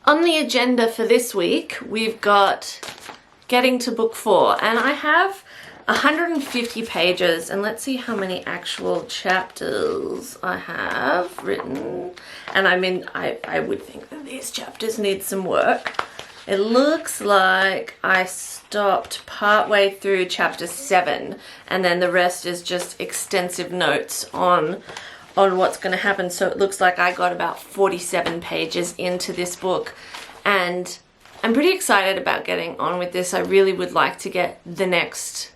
On the agenda for this week, we've got getting to book 4, and I have 150 pages, and let's see how many actual chapters I have written. And I would think that these chapters need some work. It looks like I stopped partway through chapter 7, and then the rest is just extensive notes on what's going to happen. So it looks like I got about 47 pages into this book, and I'm pretty excited about getting on with this. I really would like to get the next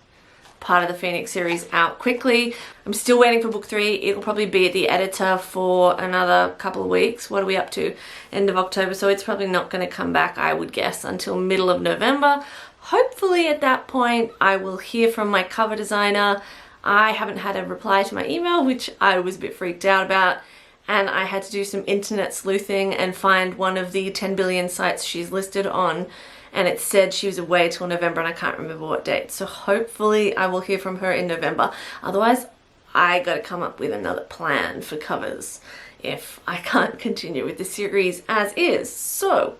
part of the Phoenix series out quickly. I'm still waiting for book 3. It'll probably be at the editor for another couple of weeks. What are we up to? End of October. So it's probably not going to come back, I would guess, until middle of November. Hopefully at that point I will hear from my cover designer. I haven't had a reply to my email, which I was a bit freaked out about, and I had to do some internet sleuthing and find one of the 10 billion sites she's listed on, and it said she was away till November, and I can't remember what date. So hopefully I will hear from her in November. Otherwise, I got to come up with another plan for covers if I can't continue with the series as is. So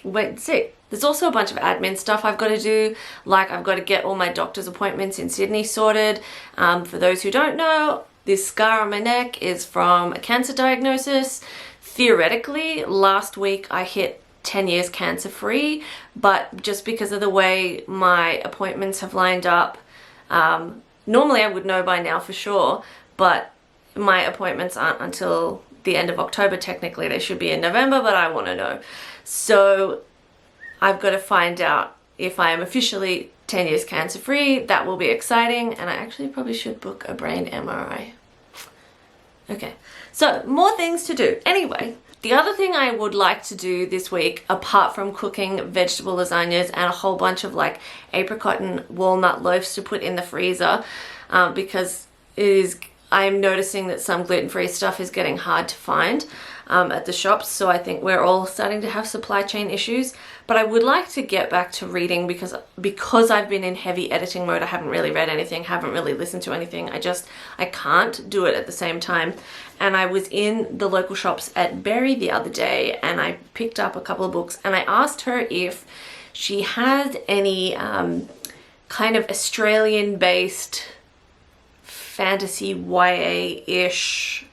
wait and see. There's also a bunch of admin stuff I've got to do, like I've got to get all my doctor's appointments in Sydney sorted. For those who don't know, this scar on my neck is from a cancer diagnosis. Theoretically, last week I hit 10 years cancer free, but just because of the way my appointments have lined up, normally I would know by now for sure, but my appointments aren't until the end of October. Technically they should be in November, but I want to know. So I've got to find out if I am officially 10 years cancer free. That will be exciting, and I actually probably should book a brain MRI. Okay, so more things to do. Anyway, the other thing I would like to do this week, apart from cooking vegetable lasagnas and a whole bunch of like apricot and walnut loaves to put in the freezer, because I'm noticing that some gluten-free stuff is getting hard to find at the shops, so I think we're all starting to have supply chain issues. But I would like to get back to reading because I've been in heavy editing mode. I haven't really read anything, haven't really listened to anything. I can't do it at the same time. And I was in the local shops at Berry the other day, and I picked up a couple of books, and I asked her if she had any kind of Australian-based fantasy YA-ish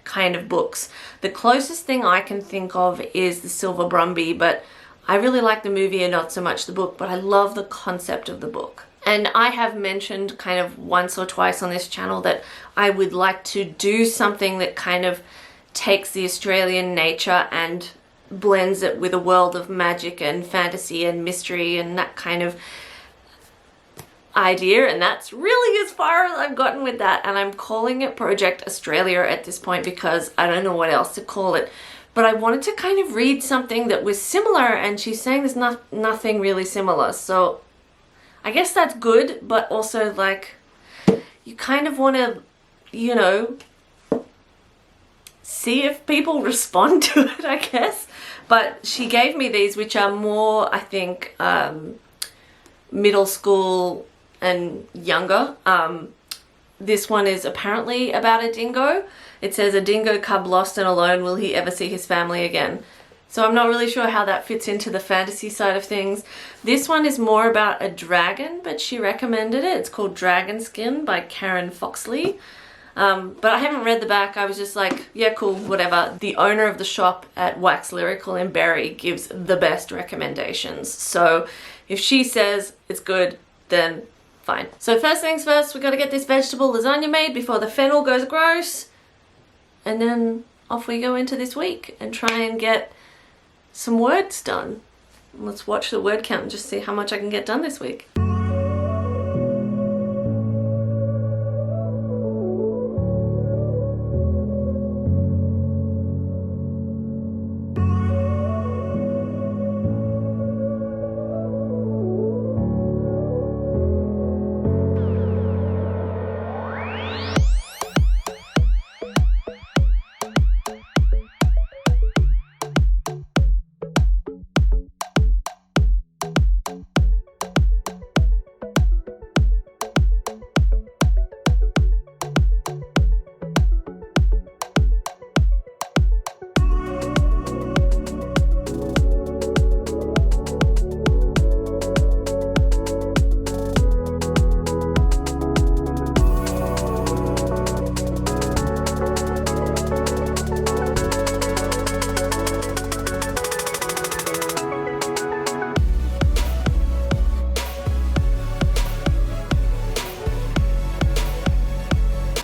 kind of books. The closest thing I can think of is The Silver Brumby, but I really like the movie and not so much the book, but I love the concept of the book. And I have mentioned kind of once or twice on this channel that I would like to do something that kind of takes the Australian nature and blends it with a world of magic and fantasy and mystery and that kind of idea, and that's really as far as I've gotten with that, and I'm calling it Project Australia at this point because I don't know what else to call it. But I wanted to kind of read something that was similar, and she's saying there's nothing really similar, so I guess that's good, but also like you kind of want to, you know, see if people respond to it, I guess. But she gave me these, which are more, I think, middle school and younger. This one is apparently about a dingo. It says, a dingo cub lost and alone, will he ever see his family again? So I'm not really sure how that fits into the fantasy side of things. This one is more about a dragon, but she recommended it. It's called Dragon Skin by Karen Foxley. But I haven't read the back. I was just like, yeah, cool, whatever. The owner of the shop at Wax Lyrical in Berry gives the best recommendations. So if she says it's good, then fine. So first things first, we got to get this vegetable lasagna made before the fennel goes gross. And then off we go into this week and try and get some words done. Let's watch the word count and just see how much I can get done this week.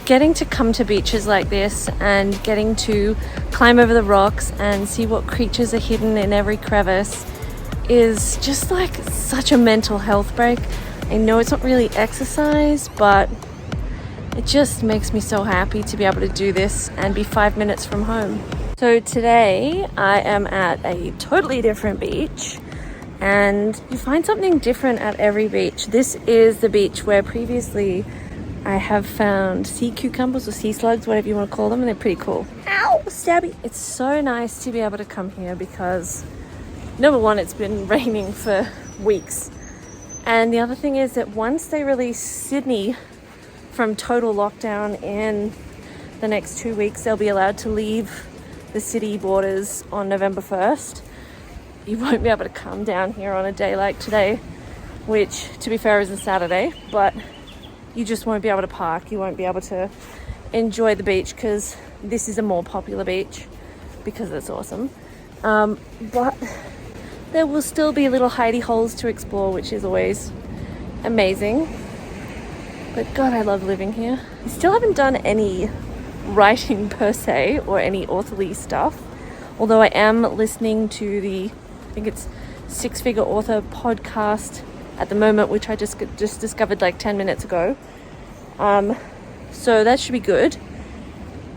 getting to come to beaches like this and getting to climb over the rocks and see what creatures are hidden in every crevice is just like such a mental health break. I know it's not really exercise, but it just makes me so happy to be able to do this and be 5 minutes from home. So today I am at a totally different beach, and you find something different at every beach. This is the beach where previously I have found sea cucumbers or sea slugs, whatever you want to call them, and they're pretty cool. Ow, stabby. It's so nice to be able to come here because number one, it's been raining for weeks. And the other thing is that once they release Sydney from total lockdown in the next 2 weeks, they'll be allowed to leave the city borders on November 1st. You won't be able to come down here on a day like today, which to be fair is a Saturday, but you just won't be able to park. You won't be able to enjoy the beach because this is a more popular beach because it's awesome. But there will still be little hidey holes to explore, which is always amazing. But God, I love living here. I still haven't done any writing per se or any authorly stuff, although I am listening to the, I think it's Six Figure Author podcast at the moment, which I just discovered like 10 minutes ago. So that should be good.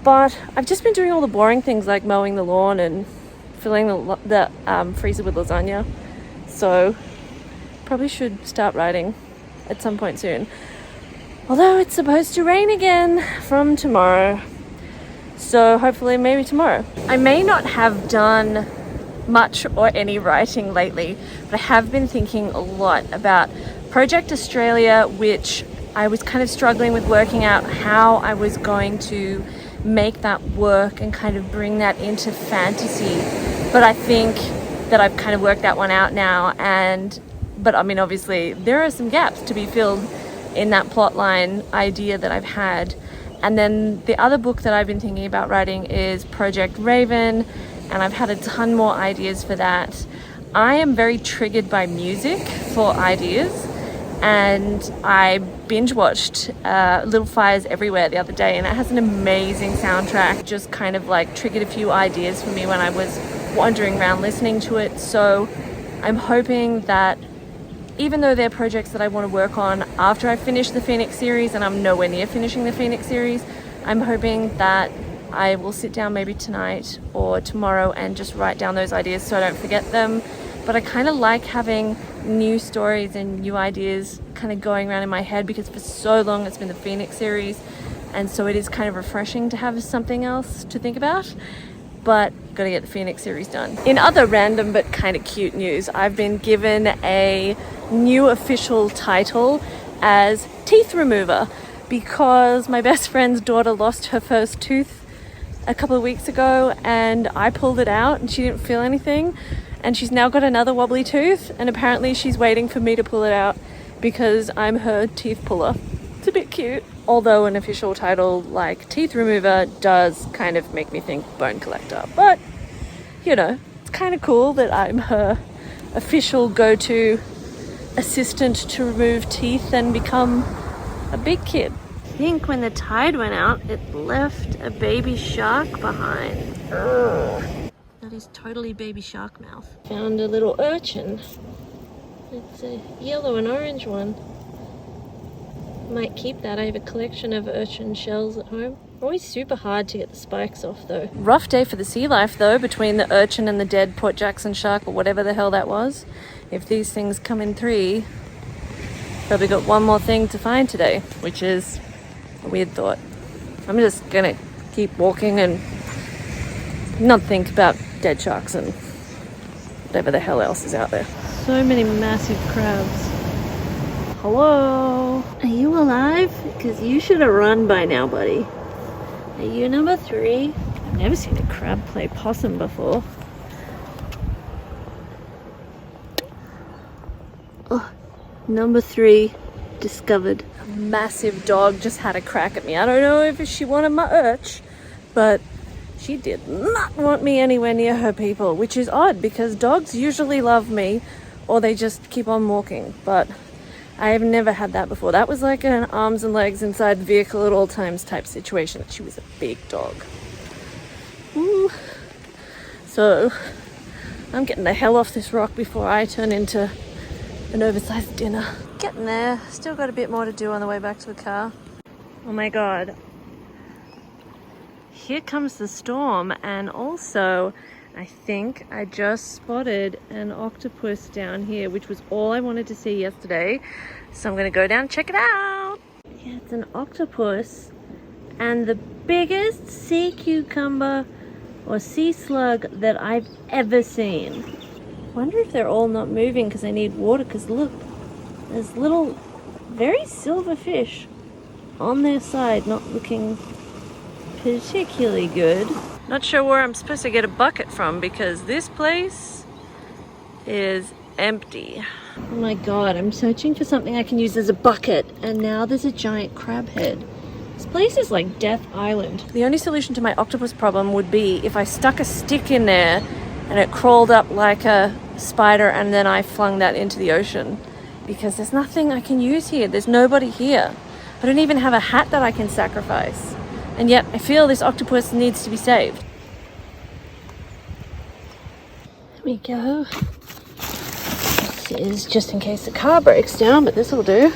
But I've just been doing all the boring things like mowing the lawn and filling the freezer with lasagna. So probably should start writing at some point soon. Although it's supposed to rain again from tomorrow. So hopefully maybe tomorrow. I may not have done much or any writing lately, but I have been thinking a lot about Project Australia, which I was kind of struggling with working out how I was going to make that work and kind of bring that into fantasy. But I think that I've kind of worked that one out now, but I mean, obviously there are some gaps to be filled in that plotline idea that I've had. And then the other book that I've been thinking about writing is Project Raven, and I've had a ton more ideas for that. I am very triggered by music for ideas, and I binge watched Little Fires Everywhere the other day, and it has an amazing soundtrack. Just kind of like triggered a few ideas for me when I was wandering around listening to it. So I'm hoping that even though they're projects that I want to work on after I finish the Phoenix series, and I'm nowhere near finishing the Phoenix series, I'm hoping that I will sit down maybe tonight or tomorrow and just write down those ideas so I don't forget them. But I kind of like having new stories and new ideas kind of going around in my head, because for so long it's been the Phoenix series, and so it is kind of refreshing to have something else to think about. But gotta get the Phoenix series done. In other random but kind of cute news, I've been given a new official title as teeth remover because my best friend's daughter lost her first tooth a couple of weeks ago, and I pulled it out and she didn't feel anything, and she's now got another wobbly tooth, and apparently she's waiting for me to pull it out because I'm her teeth puller. It's a bit cute. Although an official title like teeth remover does kind of make me think bone collector. But, you know, it's kind of cool that I'm her official go-to assistant to remove teeth and become a big kid. I think when the tide went out, it left a baby shark behind. Ugh. That is totally baby shark mouth. Found a little urchin. It's a yellow and orange one. Might keep that. I have a collection of urchin shells at home. Always super hard to get the spikes off though. Rough day for the sea life though, between the urchin and the dead Port Jackson shark or whatever the hell that was. If these things come in 3, probably got one more thing to find today, which is a weird thought. I'm just gonna keep walking and not think about dead sharks and whatever the hell else is out there. So many massive crabs. Hello? Are you alive? Because you should have run by now, buddy. Are you number 3? I've never seen a crab play possum before. Oh, number 3 discovered. A massive dog just had a crack at me. I don't know if she wanted my urch, but she did not want me anywhere near her people, which is odd because dogs usually love me or they just keep on walking. But I've never had that before. That was like an arms and legs inside the vehicle at all times type situation. She was a big dog. Ooh. So I'm getting the hell off this rock before I turn into an oversized dinner. Getting there. Still got a bit more to do on the way back to the car. Oh my god. Here comes the storm, and also I think I just spotted an octopus down here, which was all I wanted to see yesterday. So I'm gonna go down and check it out. Yeah, it's an octopus and the biggest sea cucumber or sea slug that I've ever seen. Wonder if they're all not moving because they need water, because look, there's little very silver fish on their side, not looking particularly good. Not sure where I'm supposed to get a bucket from because this place is empty. Oh my god, I'm searching for something I can use as a bucket, and now there's a giant crab head. This place is like Death Island. The only solution to my octopus problem would be if I stuck a stick in there and it crawled up like a spider and then I flung that into the ocean, because there's nothing I can use here. There's nobody here. I don't even have a hat that I can sacrifice. And yet I feel this octopus needs to be saved. There we go. This is just in case the car breaks down, but this will do.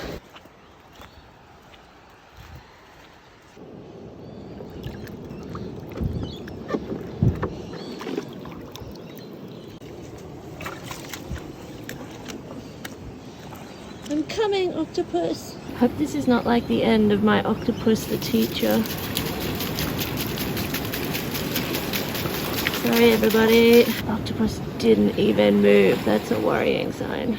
I'm coming, octopus. Hope this is not like the end of my octopus the teacher. Sorry everybody. Octopus didn't even move. That's a worrying sign.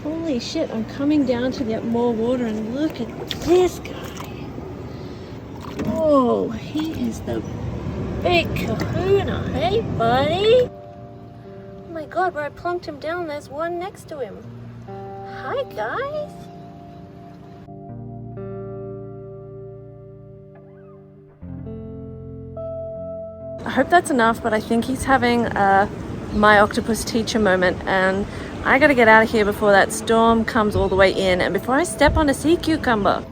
Holy shit, I'm coming down to get more water, and look at this guy. Whoa, he is the big kahuna. Hey buddy. Oh my god, where I plunked him down, there's one next to him. Hi guys. I hope that's enough, but I think he's having a my octopus teacher moment, and I gotta get out of here before that storm comes all the way in and before I step on a sea cucumber.